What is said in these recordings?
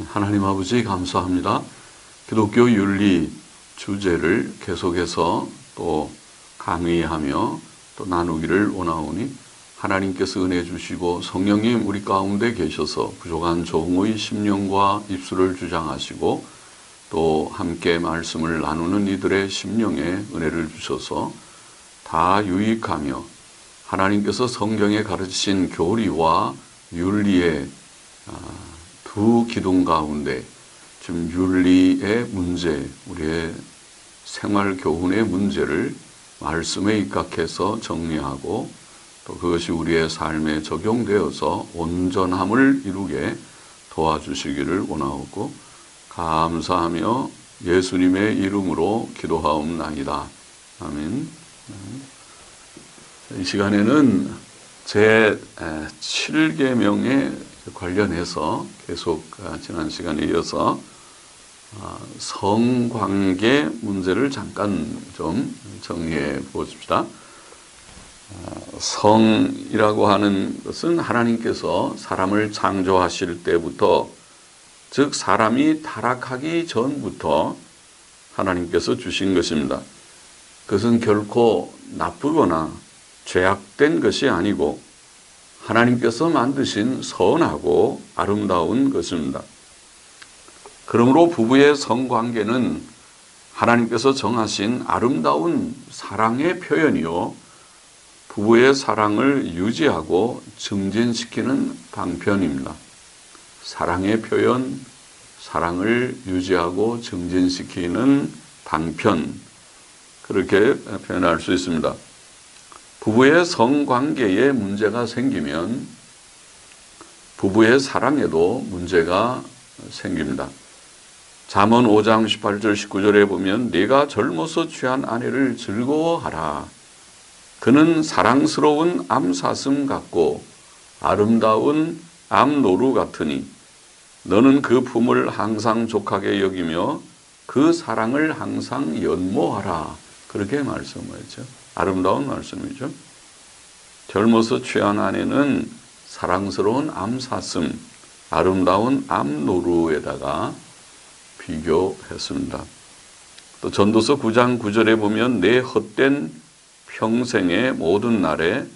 하나님 아버지 감사합니다. 기독교 윤리 주제를 계속해서 또 강의하며 또 나누기를 원하오니 하나님께서 은혜 주시고 성령님 우리 가운데 계셔서 부족한 종의 심령과 입술을 주장하시고 또 함께 말씀을 나누는 이들의 심령에 은혜를 주셔서 다 유익하며 하나님께서 성경에 가르치신 교리와 윤리의 두 기둥 가운데 지금 윤리의 문제, 우리의 생활 교훈의 문제를 말씀에 입각해서 정리하고 또 그것이 우리의 삶에 적용되어서 온전함을 이루게 도와주시기를 원하옵고 감사하며 예수님의 이름으로 기도하옵나이다. 아멘. 이 시간에는 제 7계명에 관련해서 계속 지난 시간에 이어서 성관계 문제를 잠깐 좀 정리해 보십시다. 성이라고 하는 것은 하나님께서 사람을 창조하실 때부터, 즉 사람이 타락하기 전부터 하나님께서 주신 것입니다. 그것은 결코 나쁘거나 죄악된 것이 아니고 하나님께서 만드신 선하고 아름다운 것입니다. 그러므로 부부의 성관계는 하나님께서 정하신 아름다운 사랑의 표현이요, 부부의 사랑을 유지하고 증진시키는 방편입니다. 사랑의 표현, 사랑을 유지하고 증진시키는 방편, 그렇게 표현할 수 있습니다. 부부의 성관계에 문제가 생기면 부부의 사랑에도 문제가 생깁니다. 잠언 5장 18절 19절에 보면 네가 젊어서 취한 아내를 즐거워하라. 그는 사랑스러운 암사슴 같고 아름다운 암노루 같으니 너는 그 품을 항상 족하게 여기며 그 사랑을 항상 연모하라. 그렇게 말씀하죠. 아름다운 말씀이죠. 젊어서 취한 아내는 사랑스러운 암사슴, 아름다운 암노루에다가 비교했습니다. 또 전도서 9장 9절에 보면 내 헛된 평생의 모든 날에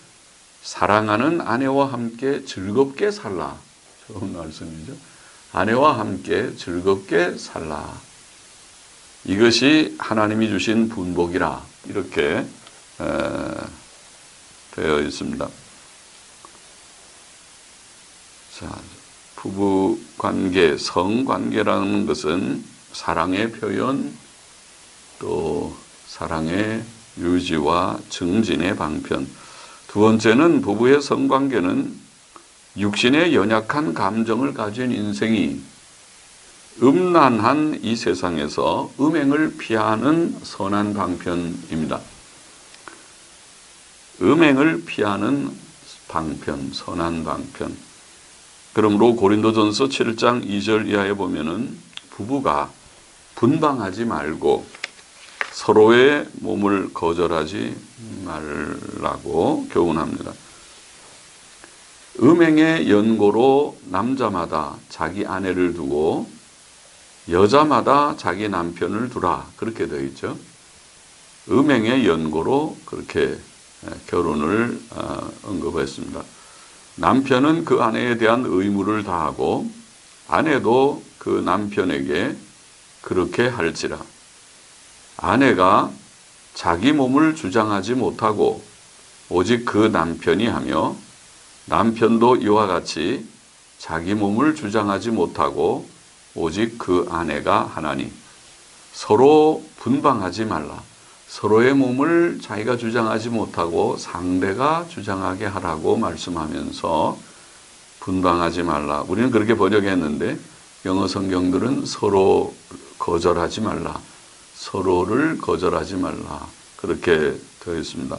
사랑하는 아내와 함께 즐겁게 살라. 좋은 말씀이죠. 아내와 함께 즐겁게 살라. 이것이 하나님이 주신 분복이라. 이렇게 되어 있습니다. 자, 부부 관계, 성관계라는 것은 사랑의 표현, 또 사랑의 유지와 증진의 방편. 두 번째는 부부의 성관계는 육신의 연약한 감정을 가진 인생이 음란한 이 세상에서 음행을 피하는 선한 방편입니다. 음행을 피하는 방편, 선한 방편. 그러므로 고린도전서 7장 2절 이하에 보면은 부부가 분방하지 말고 서로의 몸을 거절하지 말라고 교훈합니다. 음행의 연고로 남자마다 자기 아내를 두고 여자마다 자기 남편을 두라. 그렇게 되어 있죠. 음행의 연고로 그렇게 결혼을 언급했습니다. 남편은 그 아내에 대한 의무를 다하고 아내도 그 남편에게 그렇게 할지라. 아내가 자기 몸을 주장하지 못하고 오직 그 남편이 하며 남편도 이와 같이 자기 몸을 주장하지 못하고 오직 그 아내가 하나니 서로 분방하지 말라. 서로의 몸을 자기가 주장하지 못하고 상대가 주장하게 하라고 말씀하면서 분방하지 말라. 우리는 그렇게 번역했는데 영어 성경들은 서로 거절하지 말라. 서로를 거절하지 말라. 그렇게 되어 있습니다.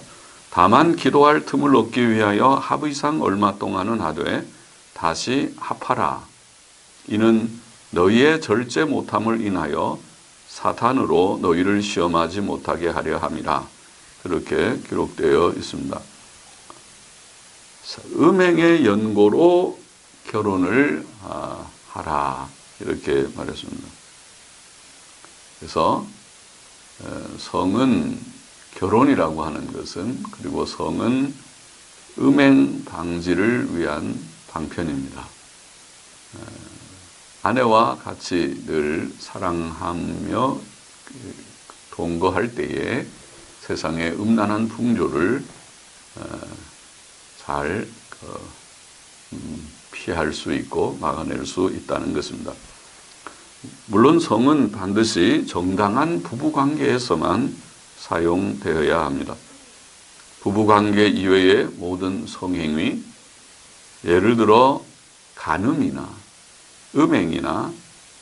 다만 기도할 틈을 얻기 위하여 합의상 얼마 동안은 하되 다시 합하라. 이는 너희의 절제 못함을 인하여 사탄으로 너희를 시험하지 못하게 하려 함이라. 그렇게 기록되어 있습니다. 음행의 연고로 결혼을 하라. 이렇게 말했습니다. 그래서 성은 결혼이라고 하는 것은, 그리고 성은 음행 방지를 위한 방편입니다. 아내와 같이 늘 사랑하며 동거할 때에 세상의 음란한 풍조를 잘 피할 수 있고 막아낼 수 있다는 것입니다. 물론 성은 반드시 정당한 부부관계에서만 사용되어야 합니다. 부부관계 이외의 모든 성행위, 예를 들어 간음이나 음행이나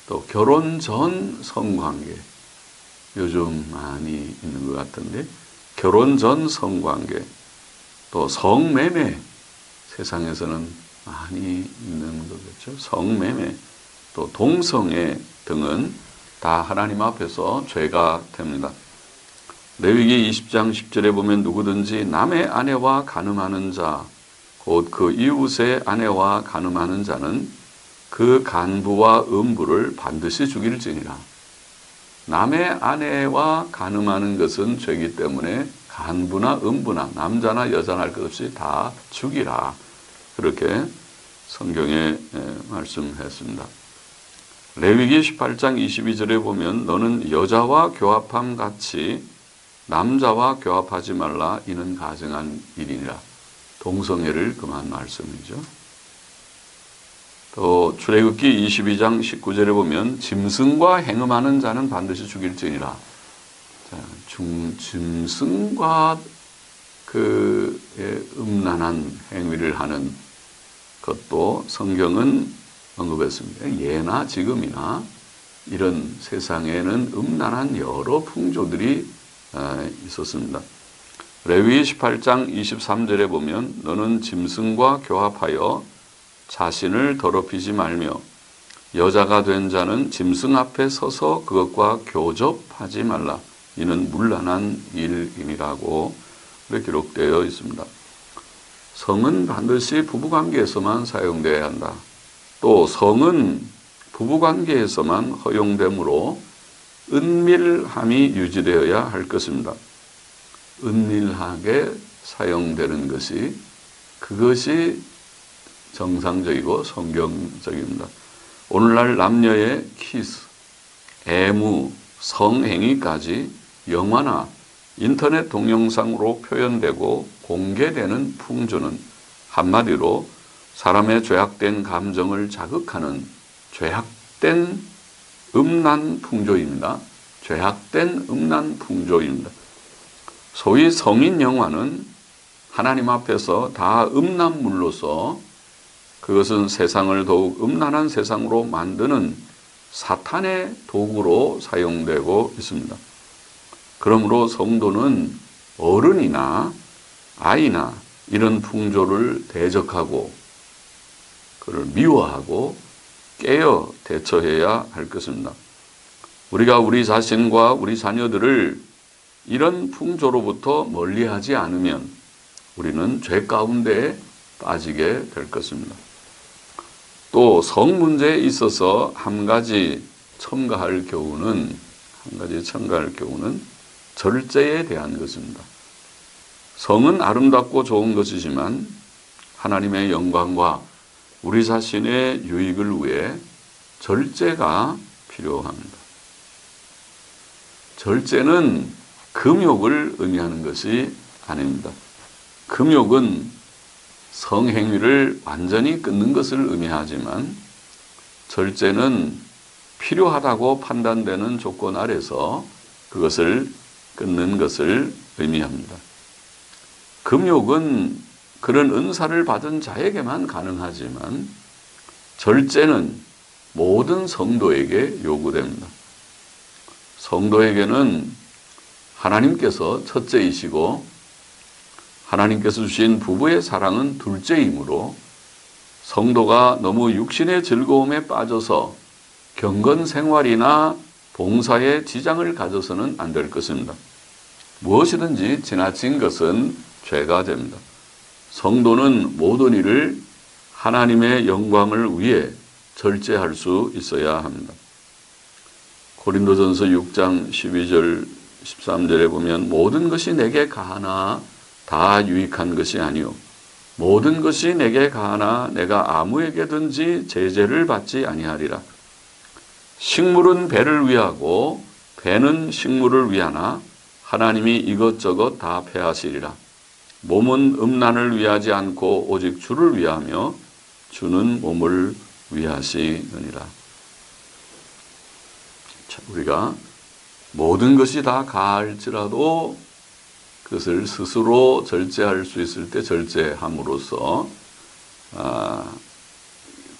또 결혼 전 성관계, 요즘 많이 있는 것 같은데 결혼 전 성관계, 또 성매매, 세상에서는 많이 있는 거겠죠. 성매매, 또 동성애 등은 다 하나님 앞에서 죄가 됩니다. 레위기 20장 10절에 보면 누구든지 남의 아내와 간음하는 자, 곧 그 이웃의 아내와 간음하는 자는 그 간부와 음부를 반드시 죽일지니라. 남의 아내와 간음하는 것은 죄이기 때문에 간부나 음부나 남자나 여자나 할 것 없이 다 죽이라. 그렇게 성경에 말씀했습니다. 레위기 18장 22절에 보면 너는 여자와 교합함 같이 남자와 교합하지 말라. 이는 가증한 일이니라. 동성애를 금한 말씀이죠. 또 출애굽기 22장 19절에 보면 짐승과 행음하는 자는 반드시 죽일지니라. 짐승과 그 음란한 행위를 하는 것도 성경은 언급했습니다. 예나 지금이나 이런 세상에는 음란한 여러 풍조들이 있었습니다. 레위 18장 23절에 보면 너는 짐승과 교합하여 자신을 더럽히지 말며 여자가 된 자는 짐승 앞에 서서 그것과 교접하지 말라. 이는 문란한 일이라고 기록되어 있습니다. 성은 반드시 부부관계에서만 사용되어야 한다. 또 성은 부부관계에서만 허용되므로 은밀함이 유지되어야 할 것입니다. 은밀하게 사용되는 것이, 그것이 정상적이고 성경적입니다. 오늘날 남녀의 키스, 애무, 성행위까지 영화나 인터넷 동영상으로 표현되고 공개되는 풍조는 한마디로 사람의 죄악된 감정을 자극하는 죄악된 음란 풍조입니다. 죄악된 음란 풍조입니다. 소위 성인 영화는 하나님 앞에서 다 음란물로서 그것은 세상을 더욱 음란한 세상으로 만드는 사탄의 도구로 사용되고 있습니다. 그러므로 성도는 어른이나 아이나 이런 풍조를 대적하고 그를 미워하고 깨어 대처해야 할 것입니다. 우리가 우리 자신과 우리 자녀들을 이런 풍조로부터 멀리하지 않으면 우리는 죄 가운데 빠지게 될 것입니다. 또 성 문제에 있어서 한 가지 첨가할 교훈은 절제에 대한 것입니다. 성은 아름답고 좋은 것이지만 하나님의 영광과 우리 자신의 유익을 위해 절제가 필요합니다. 절제는 금욕을 의미하는 것이 아닙니다. 금욕은 성행위를 완전히 끊는 것을 의미하지만 절제는 필요하다고 판단되는 조건 아래서 그것을 끊는 것을 의미합니다. 금욕은 그런 은사를 받은 자에게만 가능하지만 절제는 모든 성도에게 요구됩니다. 성도에게는 하나님께서 첫째이시고 하나님께서 주신 부부의 사랑은 둘째이므로 성도가 너무 육신의 즐거움에 빠져서 경건 생활이나 봉사에 지장을 가져서는 안 될 것입니다. 무엇이든지 지나친 것은 죄가 됩니다. 성도는 모든 일을 하나님의 영광을 위해 절제할 수 있어야 합니다. 고린도전서 6장 12절 13절에 보면 모든 것이 내게 가하나 다 유익한 것이 아니요 모든 것이 내게 가하나 내가 아무에게든지 제재를 받지 아니하리라. 식물은 배를 위하고 배는 식물을 위하나 하나님이 이것저것 다 패하시리라. 몸은 음란을 위하지 않고 오직 주를 위하며 주는 몸을 위하시느니라. 우리가 모든 것이 다 가할지라도 그것을 스스로 절제할 수 있을 때 절제함으로써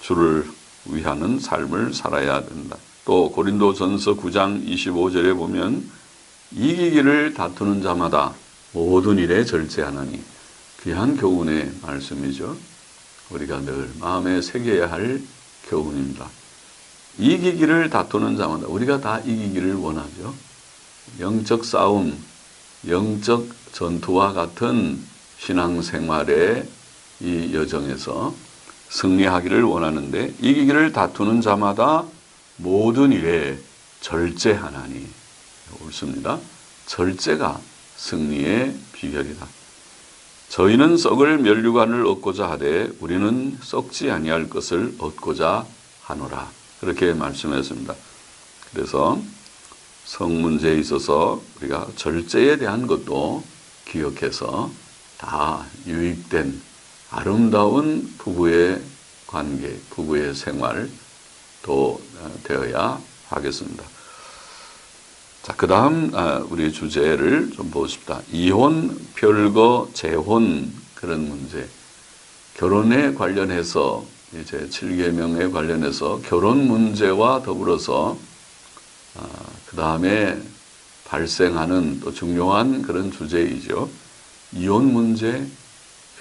주를 위하는 삶을 살아야 된다. 또 고린도전서 9장 25절에 보면 이기기를 다투는 자마다 모든 일에 절제하나니 귀한 교훈의 말씀이죠. 우리가 늘 마음에 새겨야 할 교훈입니다. 이기기를 다투는 자마다 우리가 다 이기기를 원하죠. 영적 싸움, 영적 전투와 같은 신앙생활의 이 여정에서 승리하기를 원하는데 이기기를 다투는 자마다 모든 일에 절제하나니 옳습니다. 절제가 승리의 비결이다. 저희는 썩을 면류관을 얻고자 하되 우리는 썩지 아니할 것을 얻고자 하노라. 그렇게 말씀했습니다. 그래서 성 문제에 있어서 우리가 절제에 대한 것도 기억해서 다 유익된 아름다운 부부의 관계, 부부의 생활 도 되어야 하겠습니다. 자, 그 다음 우리 주제를 좀 보고 싶다. 이혼, 별거, 재혼 그런 문제. 결혼에 관련해서 이제 7계명에 관련해서 결혼 문제와 더불어서 그 다음에 발생하는 또 중요한 그런 주제이죠. 이혼 문제,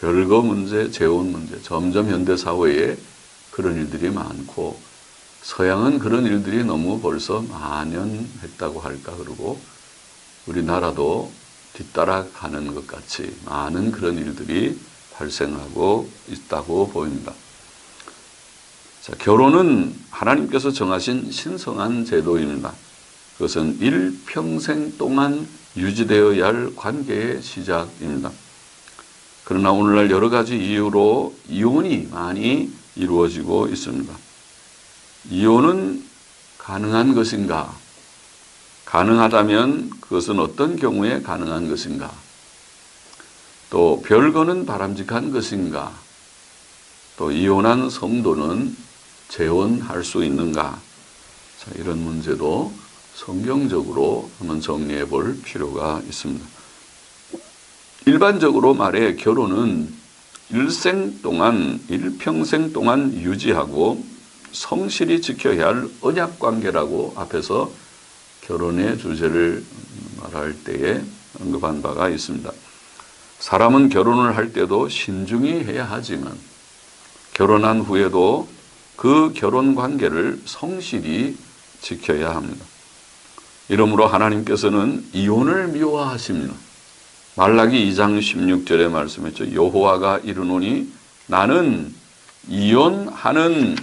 별거 문제, 재혼 문제. 점점 현대 사회에 그런 일들이 많고 서양은 그런 일들이 너무 벌써 만연했다고 할까 그러고 우리나라도 뒤따라가는 것 같이 많은 그런 일들이 발생하고 있다고 보입니다. 자, 결혼은 하나님께서 정하신 신성한 제도입니다. 그것은 일평생 동안 유지되어야 할 관계의 시작입니다. 그러나 오늘날 여러 가지 이유로 이혼이 많이 이루어지고 있습니다. 이혼은 가능한 것인가? 가능하다면 그것은 어떤 경우에 가능한 것인가? 또 별거는 바람직한 것인가? 또 이혼한 성도는 재혼할 수 있는가? 자, 이런 문제도 성경적으로 한번 정리해 볼 필요가 있습니다. 일반적으로 말해 결혼은 일평생 동안 유지하고 성실히 지켜야 할 언약관계라고 앞에서 결혼의 주제를 말할 때에 언급한 바가 있습니다. 사람은 결혼을 할 때도 신중히 해야 하지만 결혼한 후에도 그 결혼 관계를 성실히 지켜야 합니다. 이러므로 하나님께서는 이혼을 미워하십니다. 말라기 2장 16절에 말씀했죠. 여호와가 이르노니 나는 이혼하는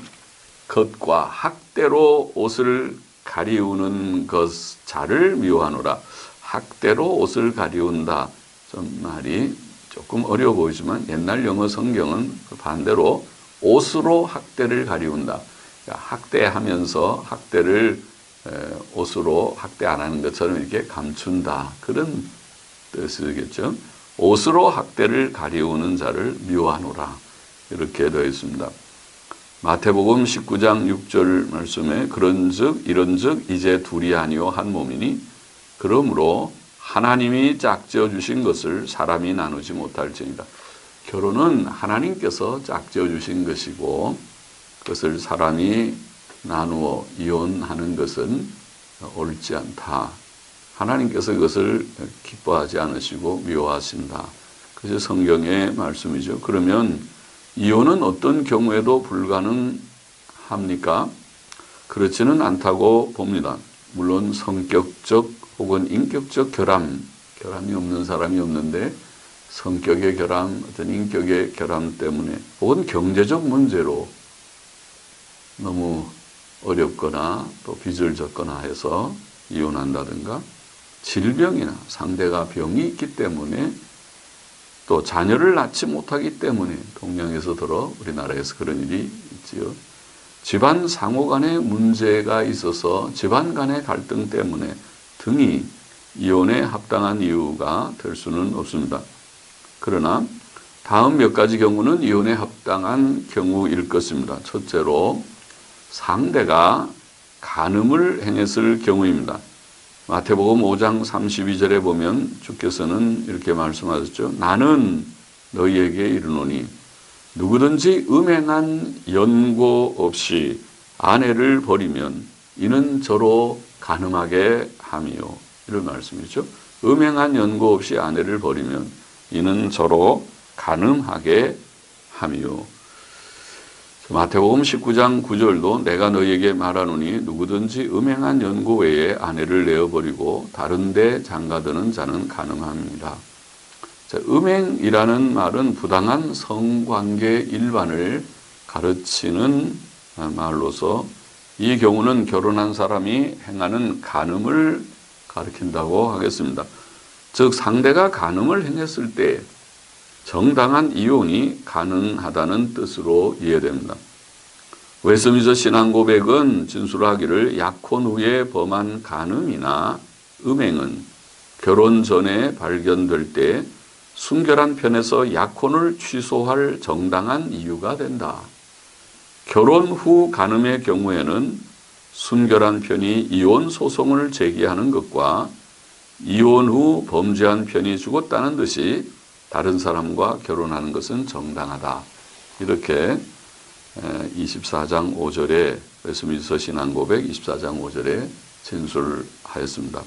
것과 학대로 옷을 가리우는 것 자를 미워하노라. 학대로 옷을 가리운다. 좀 말이 조금 어려워 보이지만 옛날 영어 성경은 반대로 옷으로 학대를 가리운다. 그러니까 학대하면서 학대를 옷으로 학대 안 하는 것처럼 이렇게 감춘다. 그런 뜻이겠죠. 옷으로 학대를 가리우는 자를 미워하노라. 이렇게 되어 있습니다. 마태복음 19장 6절 말씀에 그런즉 이런즉 이제 둘이 아니요 한 몸이니 그러므로 하나님이 짝지어 주신 것을 사람이 나누지 못할지니라. 결혼은 하나님께서 짝지어 주신 것이고 그것을 사람이 나누어 이혼하는 것은 옳지 않다. 하나님께서 그것을 기뻐하지 않으시고 미워하신다. 그것이 성경의 말씀이죠. 그러면 이혼은 어떤 경우에도 불가능합니까? 그렇지는 않다고 봅니다. 물론 성격적 혹은 인격적 결함이 없는 사람이 없는데 성격의 결함, 어떤 인격의 결함 때문에 혹은 경제적 문제로 너무 어렵거나 또 빚을 졌거나 해서 이혼한다든가, 질병이나 상대가 병이 있기 때문에, 또 자녀를 낳지 못하기 때문에, 동양에서 들어 우리나라에서 그런 일이 있지요. 집안 상호 간의 문제가 있어서 집안 간의 갈등 때문에 등이 이혼에 합당한 이유가 될 수는 없습니다. 그러나 다음 몇 가지 경우는 이혼에 합당한 경우일 것입니다. 첫째로 상대가 간음을 행했을 경우입니다. 마태복음 5장 32절에 보면 주께서는 이렇게 말씀하셨죠. 나는 너희에게 이르노니 누구든지 음행한 연고 없이 아내를 버리면 이는 저로 간음하게 함이요. 이런 말씀이죠. 음행한 연고 없이 아내를 버리면 이는 저로 간음하게 함이요. 마태복음 19장 9절도 내가 너희에게 말하노니 누구든지 음행한 연고 외에 아내를 내어버리고 다른 데 장가드는 자는 간음합니다. 자, 음행이라는 말은 부당한 성관계 일반을 가르치는 말로서 이 경우는 결혼한 사람이 행하는 간음을 가리킨다고 하겠습니다. 즉 상대가 간음을 행했을 때 정당한 이혼이 가능하다는 뜻으로 이해됩니다. 웨스민스터 신앙고백은 진술하기를 약혼 후에 범한 간음이나 음행은 결혼 전에 발견될 때 순결한 편에서 약혼을 취소할 정당한 이유가 된다. 결혼 후 간음의 경우에는 순결한 편이 이혼 소송을 제기하는 것과 이혼 후 범죄한 편이 죽었다는 듯이 다른 사람과 결혼하는 것은 정당하다. 이렇게 24장 5절에 웨스민스터 신앙고백 24장 5절에 진술하였습니다.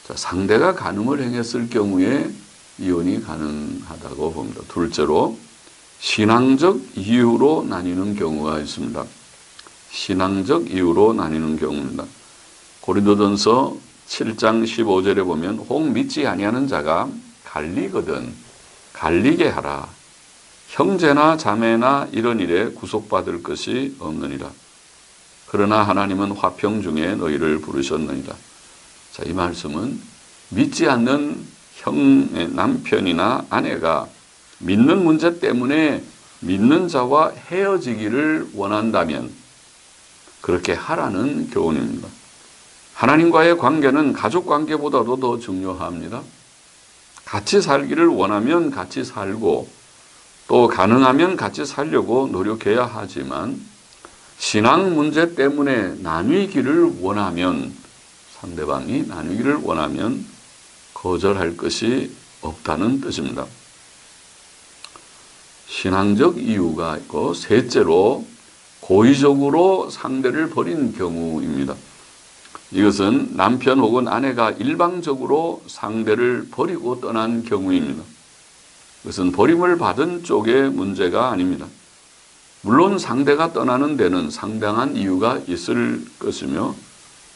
자, 상대가 간음을 행했을 경우에 이혼이 가능하다고 봅니다. 둘째로 신앙적 이유로 나뉘는 경우가 있습니다. 신앙적 이유로 나뉘는 경우입니다. 고린도전서 7장 15절에 보면 혹 믿지 아니하는 자가 갈리거든 갈리게 하라. 형제나 자매나 이런 일에 구속받을 것이 없느니라. 그러나 하나님은 화평 중에 너희를 부르셨느니라. 자, 이 말씀은 믿지 않는 남편이나 아내가 믿는 문제 때문에 믿는 자와 헤어지기를 원한다면 그렇게 하라는 교훈입니다. 하나님과의 관계는 가족 관계보다도 더 중요합니다. 같이 살기를 원하면 같이 살고 또 가능하면 같이 살려고 노력해야 하지만 신앙 문제 때문에 나뉘기를 원하면 상대방이 나누기를 원하면 거절할 것이 없다는 뜻입니다. 신앙적 이유가 있고 셋째로 고의적으로 상대를 버린 경우입니다. 이것은 남편 혹은 아내가 일방적으로 상대를 버리고 떠난 경우입니다. 이것은 버림을 받은 쪽의 문제가 아닙니다. 물론 상대가 떠나는 데는 상당한 이유가 있을 것이며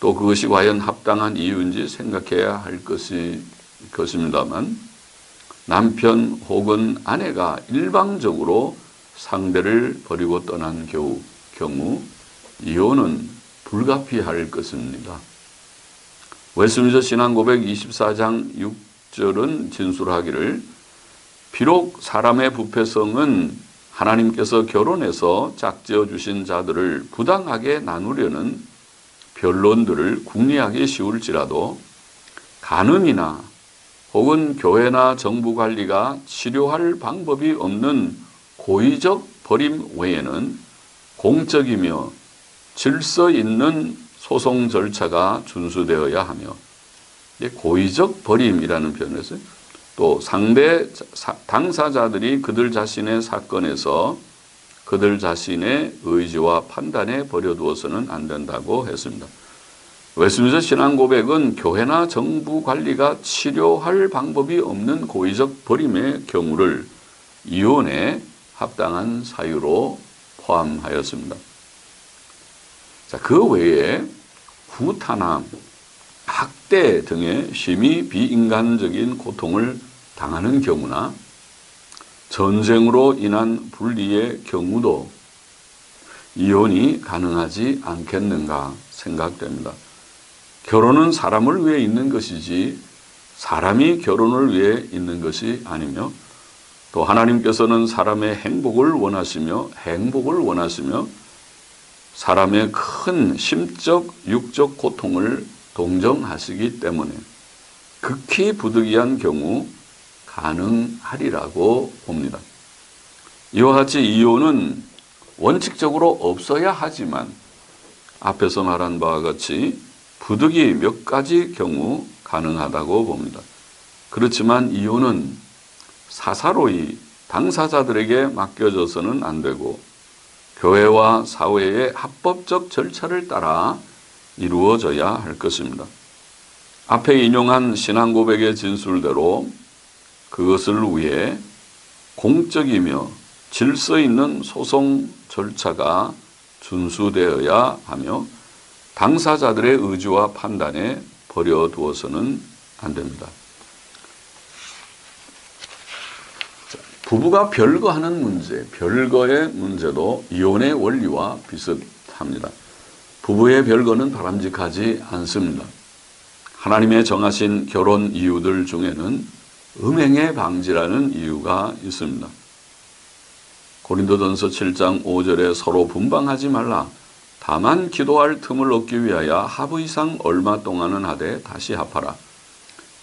또 그것이 과연 합당한 이유인지 생각해야 할 것입니다만 남편 혹은 아내가 일방적으로 상대를 버리고 떠난 경우 이혼은 불가피할 것입니다. 웨스민스터 신앙고백 24장 6절은 진술하기를 비록 사람의 부패성은 하나님께서 결혼해서 짝지어 주신 자들을 부당하게 나누려는 변론들을 궁리하기 쉬울지라도 간음이나 혹은 교회나 정부 관리가 치료할 방법이 없는 고의적 버림 외에는 공적이며 질서 있는 소송 절차가 준수되어야 하며 고의적 버림이라는 표현에서 또 상대 당사자들이 그들 자신의 사건에서 그들 자신의 의지와 판단에 버려두어서는 안 된다고 했습니다. 웨스민스터 신앙고백은 교회나 정부 관리가 치료할 방법이 없는 고의적 버림의 경우를 이혼에 합당한 사유로 포함하였습니다. 자, 그 외에 구타남, 학대 등의 심히 비인간적인 고통을 당하는 경우나 전쟁으로 인한 분리의 경우도 이혼이 가능하지 않겠는가 생각됩니다. 결혼은 사람을 위해 있는 것이지 사람이 결혼을 위해 있는 것이 아니며, 또 하나님께서는 사람의 행복을 원하시며 사람의 큰 심적, 육적 고통을 동정하시기 때문에 극히 부득이한 경우 가능하리라고 봅니다. 이와 같이 이혼은 원칙적으로 없어야 하지만 앞에서 말한 바와 같이 부득이 몇 가지 경우 가능하다고 봅니다. 그렇지만 이혼은 사사로이 당사자들에게 맡겨져서는 안 되고 교회와 사회의 합법적 절차를 따라 이루어져야 할 것입니다. 앞에 인용한 신앙고백의 진술대로 그것을 위해 공적이며 질서 있는 소송 절차가 준수되어야 하며 당사자들의 의지와 판단에 버려두어서는 안 됩니다. 부부가 별거하는 문제, 별거의 문제도 이혼의 원리와 비슷합니다. 부부의 별거는 바람직하지 않습니다. 하나님의 정하신 결혼 이유들 중에는 음행의 방지라는 이유가 있습니다. 고린도전서 7장 5절에 서로 분방하지 말라. 다만 기도할 틈을 얻기 위하여 하부 이상 얼마 동안은 하되 다시 합하라.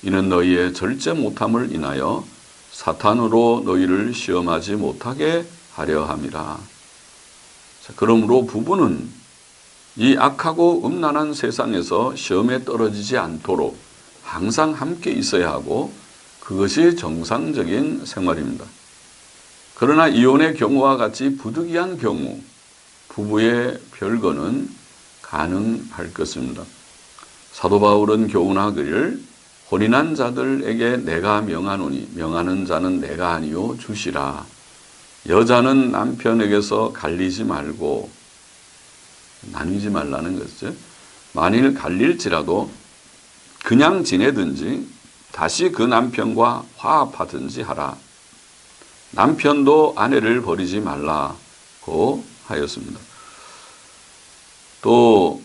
이는 너희의 절제 못함을 인하여 사탄으로 너희를 시험하지 못하게 하려 함이라. 그러므로 부부는 이 악하고 음란한 세상에서 시험에 떨어지지 않도록 항상 함께 있어야 하고 그것이 정상적인 생활입니다. 그러나 이혼의 경우와 같이 부득이한 경우 부부의 별거는 가능할 것입니다. 사도 바울은 교훈하기를 혼인한 자들에게 내가 명하노니 명하는 자는 내가 아니요 주시라. 여자는 남편에게서 갈리지 말고 나뉘지 말라는 것이죠. 만일 갈릴지라도 그냥 지내든지 다시 그 남편과 화합하든지 하라. 남편도 아내를 버리지 말라고 하였습니다. 또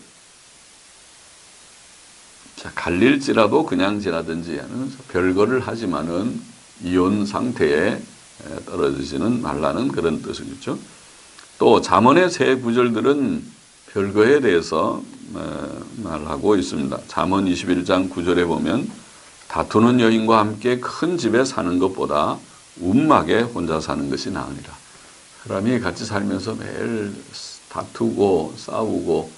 갈릴지라도 그냥 지나든지 하는 별거를 하지만은 이혼 상태에 떨어지지는 말라는 그런 뜻이겠죠. 또 잠언의 세 구절들은 별거에 대해서 말하고 있습니다. 잠언 21장 9절에 보면 다투는 여인과 함께 큰 집에 사는 것보다 움막에 혼자 사는 것이 나으니라. 사람이 같이 살면서 매일 다투고 싸우고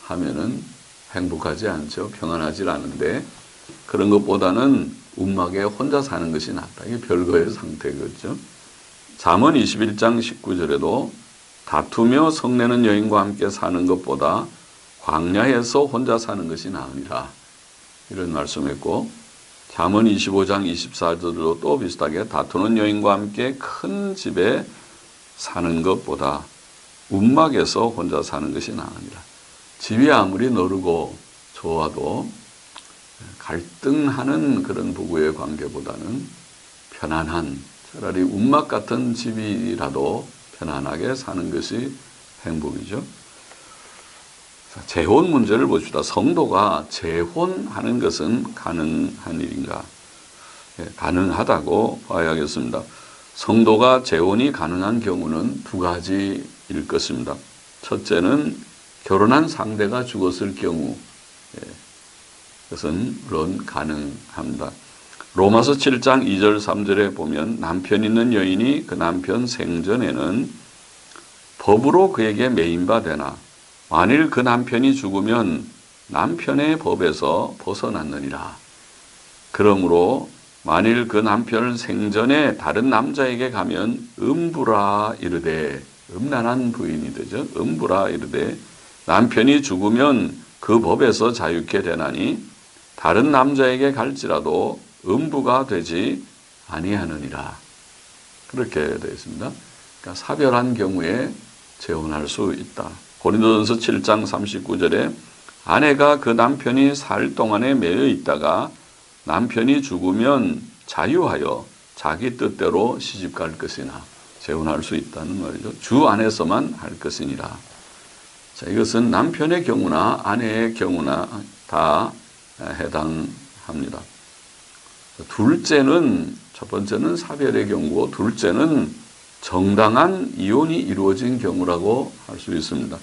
하면은 행복하지 않죠. 평안하지 않은데 그런 것보다는 움막에 혼자 사는 것이 낫다. 이게 별거의 상태겠죠. 잠언 21장 19절에도 다투며 성내는 여인과 함께 사는 것보다 광야에서 혼자 사는 것이 나으니라. 이런 말씀했고 잠언 25장 24절도 또 비슷하게 다투는 여인과 함께 큰 집에 사는 것보다 움막에서 혼자 사는 것이 나으니라. 집이 아무리 너르고 좋아도 갈등하는 그런 부부의 관계보다는 편안한 차라리 움막 같은 집이라도 편안하게 사는 것이 행복이죠. 재혼 문제를 봅시다. 성도가 재혼하는 것은 가능한 일인가? 가능하다고 봐야겠습니다. 성도가 재혼이 가능한 경우는 두 가지일 것입니다. 첫째는 결혼한 상대가 죽었을 경우, 그것은 물론 가능합니다. 로마서 7장 2절 3절에 보면 남편 있는 여인이 그 남편 생전에는 법으로 그에게 매인바 되나 만일 그 남편이 죽으면 남편의 법에서 벗어났느니라. 그러므로 만일 그 남편 생전에 다른 남자에게 가면 음부라 이르되, 음란한 부인이 되죠. 음부라 이르되 남편이 죽으면 그 법에서 자유케 되나니 다른 남자에게 갈지라도 음부가 되지 아니하느니라. 그렇게 되어 있습니다. 그러니까 사별한 경우에 재혼할 수 있다. 고린도전서 7장 39절에 아내가 그 남편이 살 동안에 매여 있다가 남편이 죽으면 자유하여 자기 뜻대로 시집갈 것이나 재혼할 수 있다는 말이죠. 주 안에서만 할 것이니라. 자, 이것은 남편의 경우나 아내의 경우나 다 해당합니다. 둘째는, 첫 번째는 사별의 경우고, 둘째는 정당한 이혼이 이루어진 경우라고 할 수 있습니다.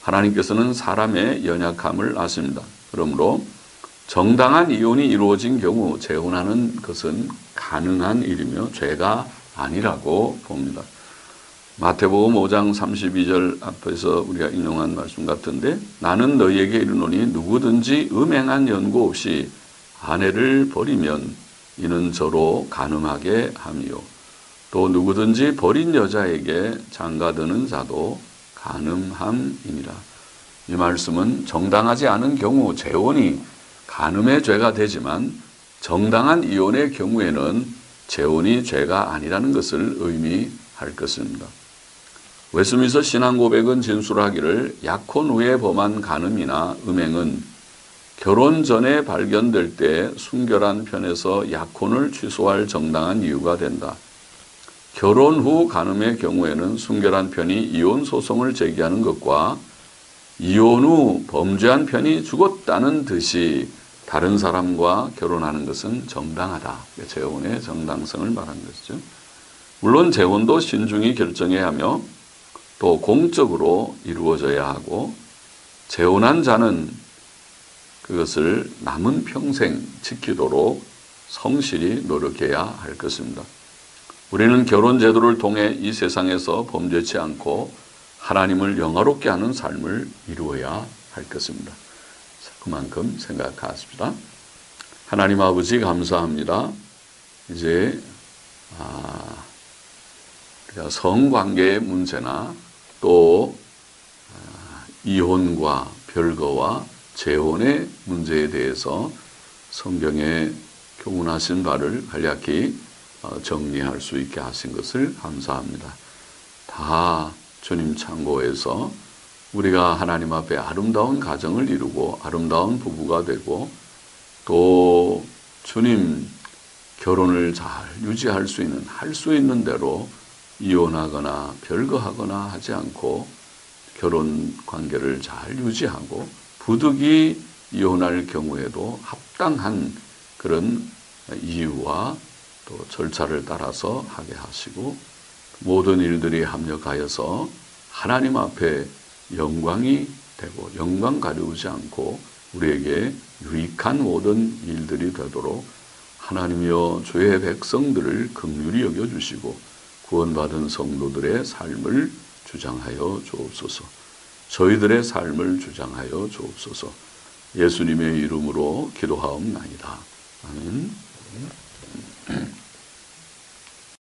하나님께서는 사람의 연약함을 아십니다. 그러므로 정당한 이혼이 이루어진 경우 재혼하는 것은 가능한 일이며 죄가 아니라고 봅니다. 마태복음 5장 32절 앞에서 우리가 인용한 말씀 같은데, 나는 너희에게 이르노니 누구든지 음행한 연고 없이 아내를 버리면 이는 저로 간음하게 함이요, 또 누구든지 버린 여자에게 장가드는 자도 간음함이니라. 이 말씀은 정당하지 않은 경우 재혼이 간음의 죄가 되지만 정당한 이혼의 경우에는 재혼이 죄가 아니라는 것을 의미할 것입니다. 웨스민스터 신앙고백은 진술하기를, 약혼 후에 범한 간음이나 음행은 결혼 전에 발견될 때 순결한 편에서 약혼을 취소할 정당한 이유가 된다. 결혼 후 간음의 경우에는 순결한 편이 이혼 소송을 제기하는 것과 이혼 후 범죄한 편이 죽었다는 듯이 다른 사람과 결혼하는 것은 정당하다. 재혼의 정당성을 말하는 것이죠. 물론 재혼도 신중히 결정해야 하며 또 공적으로 이루어져야 하고, 재혼한 자는 그것을 남은 평생 지키도록 성실히 노력해야 할 것입니다. 우리는 결혼 제도를 통해 이 세상에서 범죄치 않고 하나님을 영화롭게 하는 삶을 이루어야 할 것입니다. 그만큼 생각하십시다. 하나님 아버지 감사합니다. 이제 성관계의 문제나 또 이혼과 별거와 재혼의 문제에 대해서 성경에 교훈하신 바를 간략히 정리할 수 있게 하신 것을 감사합니다. 다 주님 창고에서 우리가 하나님 앞에 아름다운 가정을 이루고 아름다운 부부가 되고, 또 주님 결혼을 잘 유지할 수 있는, 할 수 있는 대로 이혼하거나 별거하거나 하지 않고 결혼 관계를 잘 유지하고, 부득이 이혼할 경우에도 합당한 그런 이유와 또 절차를 따라서 하게 하시고, 모든 일들이 합력하여서 하나님 앞에 영광이 되고 영광 가려우지 않고 우리에게 유익한 모든 일들이 되도록 하나님이여 주의 백성들을 긍휼히 여겨주시고 구원받은 성도들의 삶을 주장하여 주옵소서. 저희들의 삶을 주장하여 주옵소서. 예수님의 이름으로 기도하옵나이다. 아멘.